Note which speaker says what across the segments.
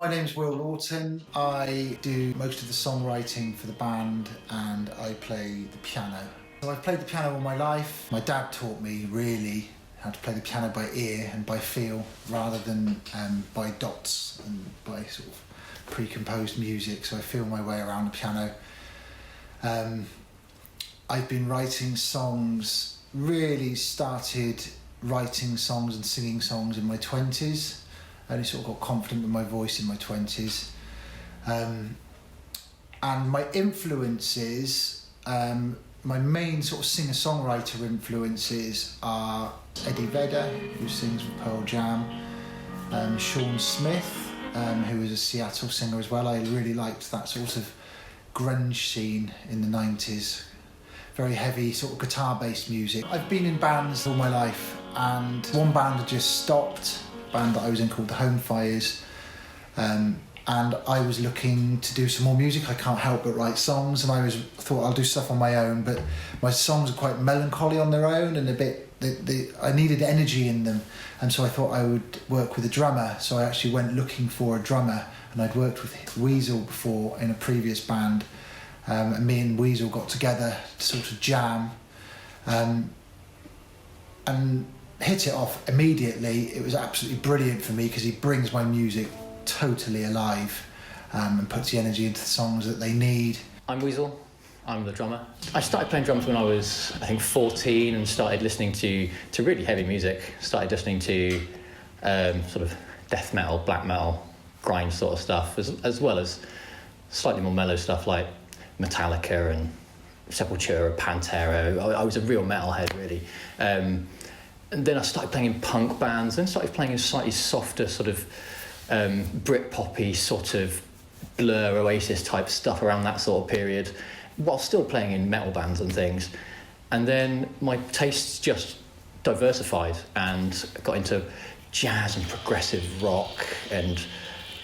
Speaker 1: My name's Will Lawton. I do most of the songwriting for the band and I play the piano. So I've played the piano all my life. My dad taught me really how to play the piano by ear and by feel rather than by dots and by sort of pre-composed music, so I feel my way around the piano. I've been writing songs, really started writing songs and singing songs in my 20s. I only sort of got confident with my voice in my 20s. And my influences, my main sort of singer-songwriter influences are Eddie Vedder, who sings with Pearl Jam, Sean Smith, who is a Seattle singer as well. I really liked that sort of grunge scene in the 90s. Very heavy sort of guitar-based music. I've been in bands all my life, and one band had just stopped, a band that I was in called the Home Fires, and I was looking to do some more music. I can't help but write songs, and I thought I'll do stuff on my own, but my songs are quite melancholy on their own and a bit, I needed energy in them, and so I thought I would work with a drummer. So I actually went looking for a drummer, and I'd worked with Weasel before in a previous band, and me and Weasel got together to sort of jam, and hit it off immediately. It was absolutely brilliant for me because he brings my music totally alive, and puts the energy into the songs that they need.
Speaker 2: I'm Weasel, I'm the drummer. I started playing drums when I was, I think, 14 and started listening to really heavy music. Started listening to sort of death metal, black metal, grind sort of stuff, as well as slightly more mellow stuff like Metallica and Sepultura, Pantera. I was a real metalhead, really. And then I started playing in punk bands, then started playing in slightly softer sort of Brit-poppy sort of Blur, Oasis type stuff around that sort of period, while still playing in metal bands and things. And then my tastes just diversified and got into jazz and progressive rock and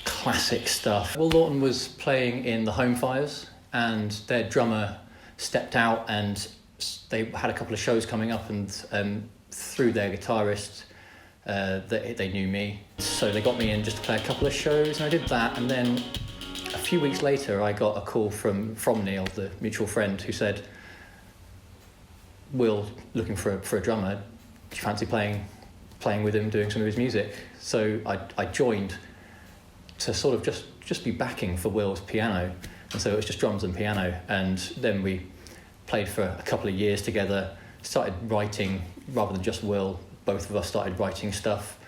Speaker 2: classic stuff. Will Lawton was playing in the Home Fires, and their drummer stepped out, and they had a couple of shows coming up, and through their guitarist, they knew me, so they got me in just to play a couple of shows, and I did that. And then a few weeks later I got a call from Neil, the mutual friend, who said, "Will looking for a drummer, do you fancy playing with him, doing some of his music?" So I joined to sort of just be backing for Will's piano, and so it was just drums and piano. And then we played for a couple of years together, started writing rather than just Will. Both of us started writing stuff,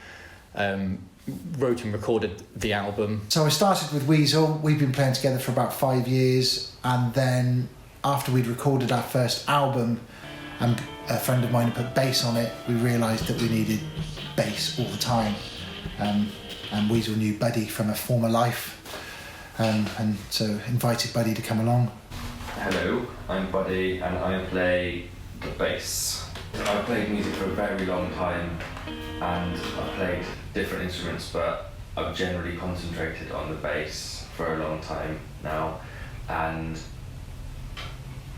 Speaker 2: wrote and recorded the album. So I started with Weasel. We've been playing together for about 5 years, and then after we'd recorded our first album and a friend of mine had put bass on it, we realised that we needed bass all the time, and Weasel knew Buddy from a former life, and so invited Buddy to come along.
Speaker 3: Hello, I'm Buddy and I play the bass. I've played music for a very long time, and I've played different instruments, but I've generally concentrated on the bass for a long time now. And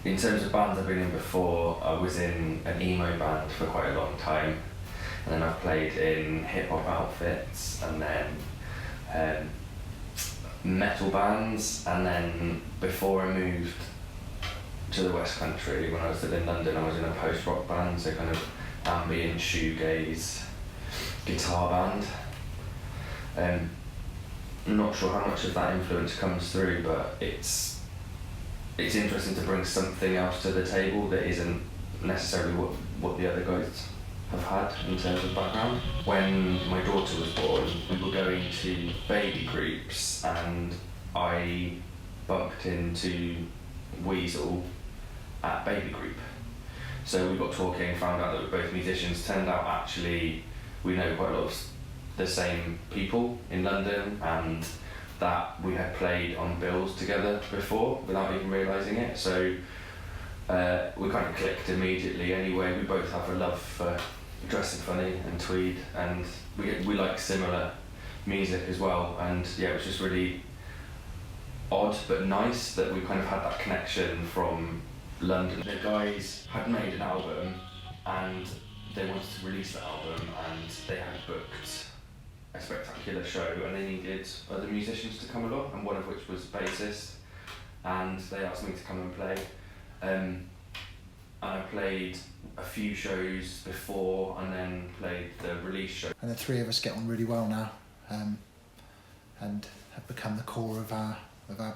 Speaker 3: in terms of bands I've been in before, I was in an emo band for quite a long time, and then I've played in hip-hop outfits, and then metal bands, and then before I moved to the West Country, when I was still in London, I was in a post-rock band, so kind of ambient shoegaze guitar band. I'm not sure how much of that influence comes through, but it's interesting to bring something else to the table that isn't necessarily what the other guys have had in terms of background. When my daughter was born, we were going to baby groups, and I bumped into Weasel at baby group. So we got talking, found out that we're both musicians. Turned out actually we know quite a lot of the same people in London, and that we had played on bills together before without even realising it. So we kind of clicked immediately anyway. We both have a love for dressing funny and tweed, and we like similar music as well. And yeah, it was just really odd but nice that we kind of had that connection from London. The guys had made an album and they wanted to release the album, and they had booked a spectacular show, and they needed other musicians to come along, and one of which was a bassist, and they asked me to come and play. And I played a few shows before, and then played the release show.
Speaker 1: And the three of us get on really well now, and have become the core of our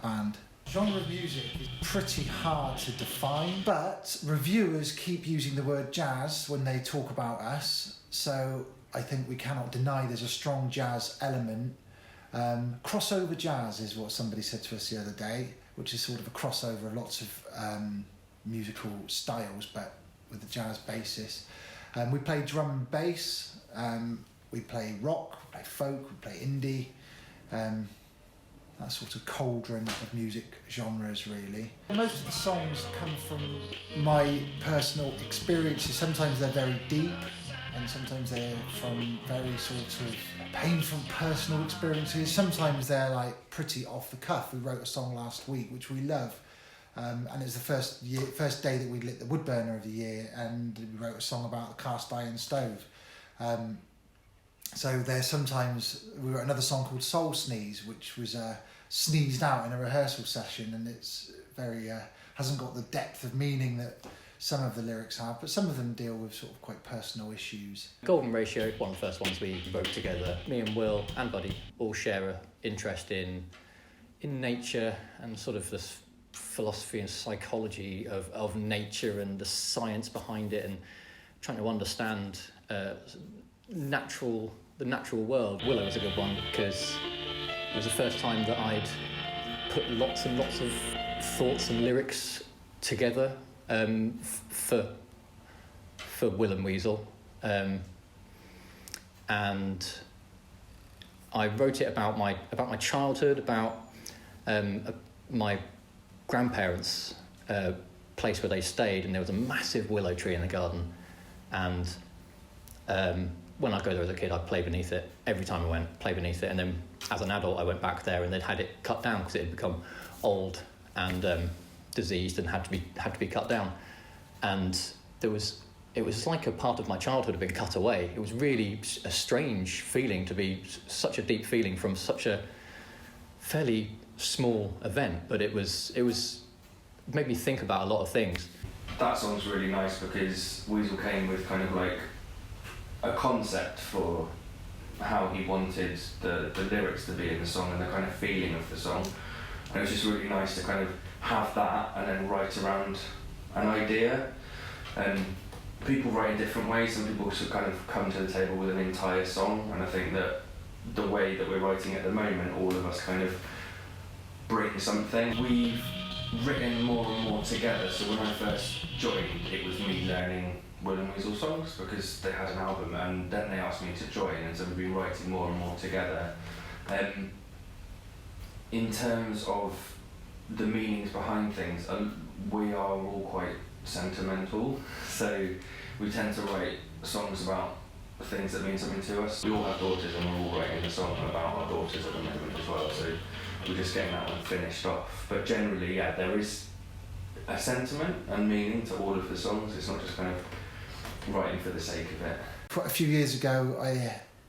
Speaker 1: band. Genre of music is pretty hard to define, but reviewers keep using the word jazz when they talk about us, so I think we cannot deny there's a strong jazz element. Crossover jazz is what somebody said to us the other day, which is sort of a crossover of lots of musical styles, but with a jazz basis. We play drum and bass, we play rock, we play folk, we play indie, that sort of cauldron of music genres, really. Most of the songs come from my personal experiences. Sometimes they're very deep, and sometimes they're from very sort of painful personal experiences. Sometimes they're like pretty off the cuff. We wrote a song last week which we love, and it's the first day that we lit the wood burner of the year, and we wrote a song about a cast iron stove. So there's sometimes, we wrote another song called Soul Sneeze, which was sneezed out in a rehearsal session, and it's very hasn't got the depth of meaning that some of the lyrics have, but some of them deal with sort of quite personal issues.
Speaker 2: Golden Ratio, one of the first ones we wrote together. Me and Will and Buddy all share an interest in nature and sort of this philosophy and psychology of nature and the science behind it, and trying to understand the natural world. Willow was a good one because it was the first time that I'd put lots and lots of thoughts and lyrics together for Will and Weasel, and I wrote it about my childhood, about my grandparents' place where they stayed, and there was a massive willow tree in the garden, and when I go there as a kid, I'd play beneath it. Every time I went, play beneath it. And then as an adult, I went back there and they'd had it cut down because it had become old and diseased and had to be cut down. And it was like a part of my childhood had been cut away. It was really a strange feeling, to be such a deep feeling from such a fairly small event, but it made me think about a lot of things.
Speaker 3: That song's really nice because Weasel came with kind of like a concept for how he wanted the lyrics to be in the song and the kind of feeling of the song. And it was just really nice to kind of have that and then write around an idea. And people write in different ways. Some people should kind of come to the table with an entire song, and I think that the way that we're writing at the moment, all of us kind of bring something. We've written more and more together, so when I first joined, it was me learning Will and Weasel songs because they had an album, and then they asked me to join, and so we've been writing more and more together. In terms of the meanings behind things, we are all quite sentimental, so we tend to write songs about things that mean something to us. We all have daughters, and we're all writing a song about our daughters at the moment as well, so we're just getting that one finished off. But generally, yeah, there is a sentiment and meaning to all of the songs. It's not just kind of writing for the sake of it.
Speaker 1: Quite a few years ago,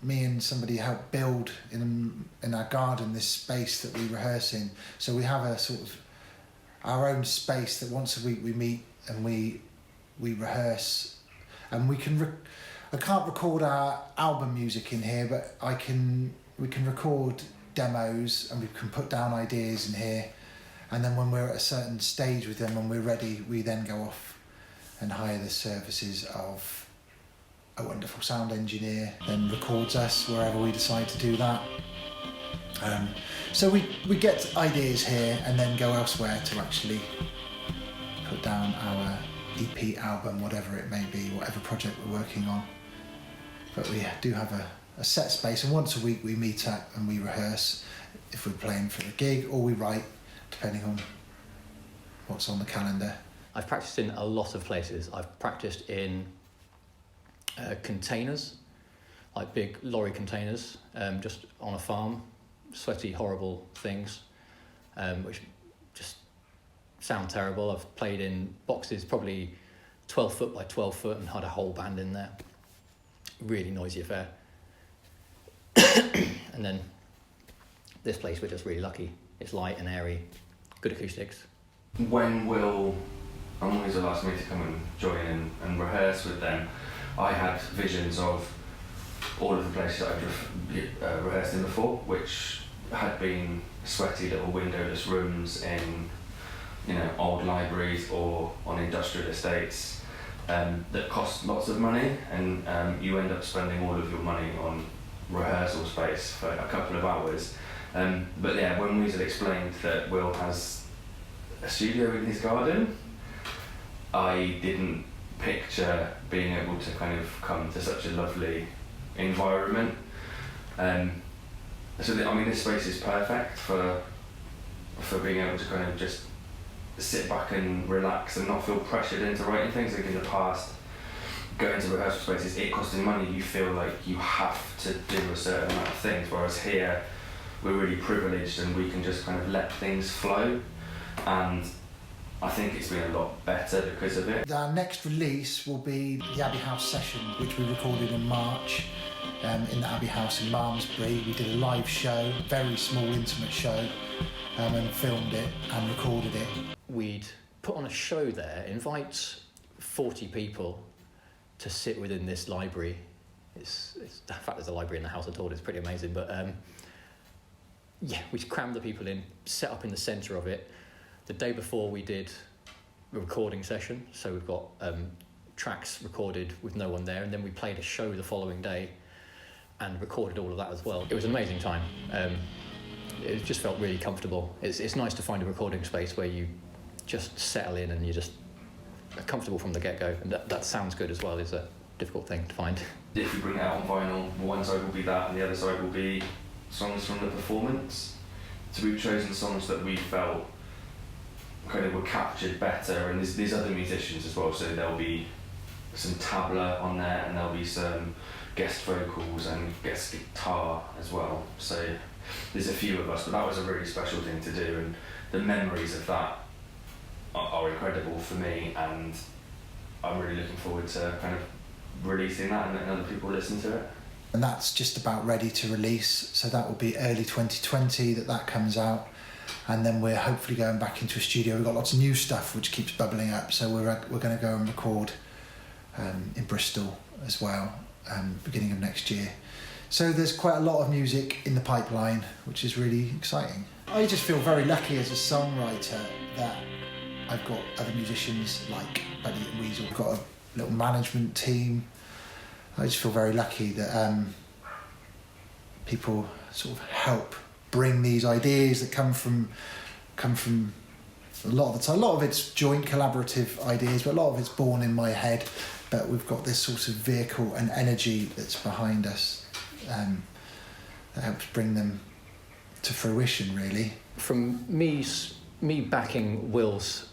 Speaker 1: me and somebody helped build in our garden this space that we rehearse in. So we have a sort of our own space that once a week we meet and we rehearse, and we can. I can't record our album music in here, but we can record demos and we can put down ideas in here, and then when we're at a certain stage with them and we're ready, we then go off and hire the services of a wonderful sound engineer, then records us wherever we decide to do that. So we get ideas here and then go elsewhere to actually put down our EP, album, whatever it may be, whatever project we're working on. But we do have a set space, and once a week we meet up and we rehearse if we're playing for a gig, or we write, depending on what's on the calendar.
Speaker 2: I've practiced in a lot of places. I've practiced in containers, like big lorry containers, just on a farm, sweaty, horrible things, which just sound terrible. I've played in boxes probably 12 foot by 12 foot and had a whole band in there. Really noisy affair. And then this place, we're just really lucky. It's light and airy, good acoustics.
Speaker 3: When Will and Weasel asked me to come and join and rehearse with them, I had visions of all of the places that I'd rehearsed in before, which had been sweaty little windowless rooms in, old libraries or on industrial estates that cost lots of money, and you end up spending all of your money on rehearsal space for a couple of hours. But yeah, when Weasel explained that Will has a studio in his garden, I didn't picture being able to kind of come to such a lovely environment. This space is perfect for being able to kind of just sit back and relax and not feel pressured into writing things. Like in the past, going to rehearsal spaces, it costing money, you feel like you have to do a certain amount of things, whereas here we're really privileged and we can just kind of let things flow, and I think it's been a lot better because of it.
Speaker 1: Our next release will be the Abbey House session, which we recorded in March in the Abbey House in Malmesbury. We did a live show, very small intimate show, and filmed it and recorded it.
Speaker 2: We'd put on a show there, invite 40 people to sit within this library. It's the fact there's a library in the house at all is pretty amazing, but we crammed the people in, set up in the centre of it. The day before we did a recording session, so we've got tracks recorded with no one there, and then we played a show the following day and recorded all of that as well. It was an amazing time. It just felt really comfortable. It's nice to find a recording space where you just settle in and you're just comfortable from the get-go, and that sounds good as well is a difficult thing to find.
Speaker 3: If we bring it out on vinyl, one side will be that and the other side will be songs from the performance. So we've chosen songs that we felt kind of were captured better, and there's other musicians as well, so there'll be some tabla on there and there'll be some guest vocals and guest guitar as well, so there's a few of us, but that was a really special thing to do, and the memories of that are incredible for me, and I'm really looking forward to kind of releasing that and letting other people listen to it.
Speaker 1: And that's just about ready to release, so that will be early 2020 that comes out. And then we're hopefully going back into a studio. We've got lots of new stuff which keeps bubbling up, so we're going to go and record in Bristol as well, beginning of next year. So there's quite a lot of music in the pipeline, which is really exciting. I just feel very lucky as a songwriter that I've got other musicians like Buddy and Weasel. We've got a little management team. I just feel very lucky that people sort of help bring these ideas that come from a lot of the time. A lot of it's joint collaborative ideas, but a lot of it's born in my head. But we've got this sort of vehicle and energy that's behind us that helps bring them to fruition, really.
Speaker 2: From me backing Will's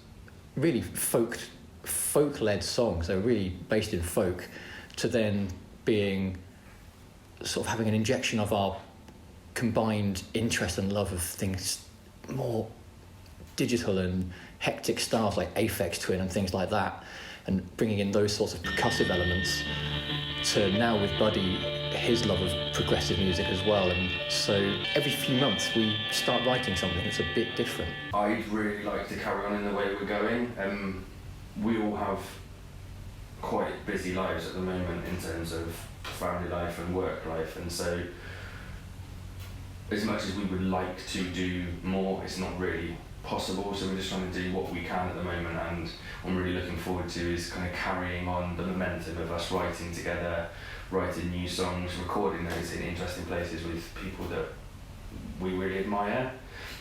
Speaker 2: really folk-led songs, they're really based in folk, to then being sort of having an injection of our combined interest and love of things more digital and hectic styles like Aphex Twin and things like that, and bringing in those sorts of percussive elements, to now with Buddy his love of progressive music as well, and so every few months we start writing something that's a bit different.
Speaker 3: I'd really like to carry on in the way we're going. We all have quite busy lives at the moment in terms of family life and work life, and so as much as we would like to do more, it's not really possible, so we're just trying to do what we can at the moment, and what I'm really looking forward to is kind of carrying on the momentum of us writing together, writing new songs, recording those in interesting places with people that we really admire,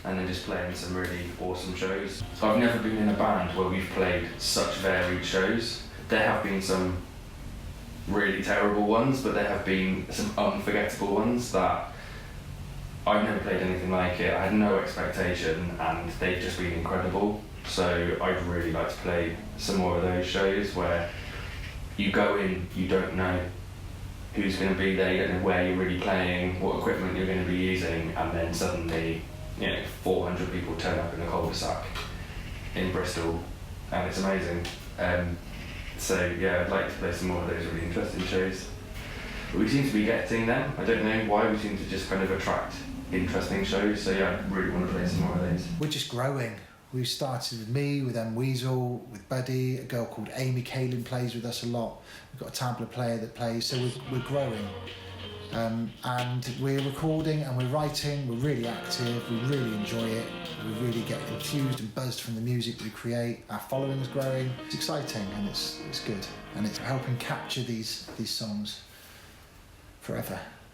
Speaker 3: and then just playing some really awesome shows. So I've never been in a band where we've played such varied shows. There have been some really terrible ones, but there have been some unforgettable ones that I've never played anything like it. I had no expectation, and they've just been incredible. So I'd really like to play some more of those shows where you go in, you don't know who's going to be there, you don't know where you're really playing, what equipment you're going to be using, and then suddenly, 400 people turn up in a cul-de-sac in Bristol, and it's amazing. So yeah, I'd like to play some more of those really interesting shows. we seem to be getting them. I don't know why, we seem to just kind of attract interesting shows. So yeah, I really want to play some more of those.
Speaker 1: We're just growing. We started with me, with Weasel, with Buddy, a girl called Amy Kalin plays with us a lot. We've got a tabla player that plays, so we're growing. And we're recording and we're writing, we're really active, we really enjoy it, we really get enthused and buzzed from the music we create. Our following is growing. It's exciting and it's good. And it's helping capture these songs forever.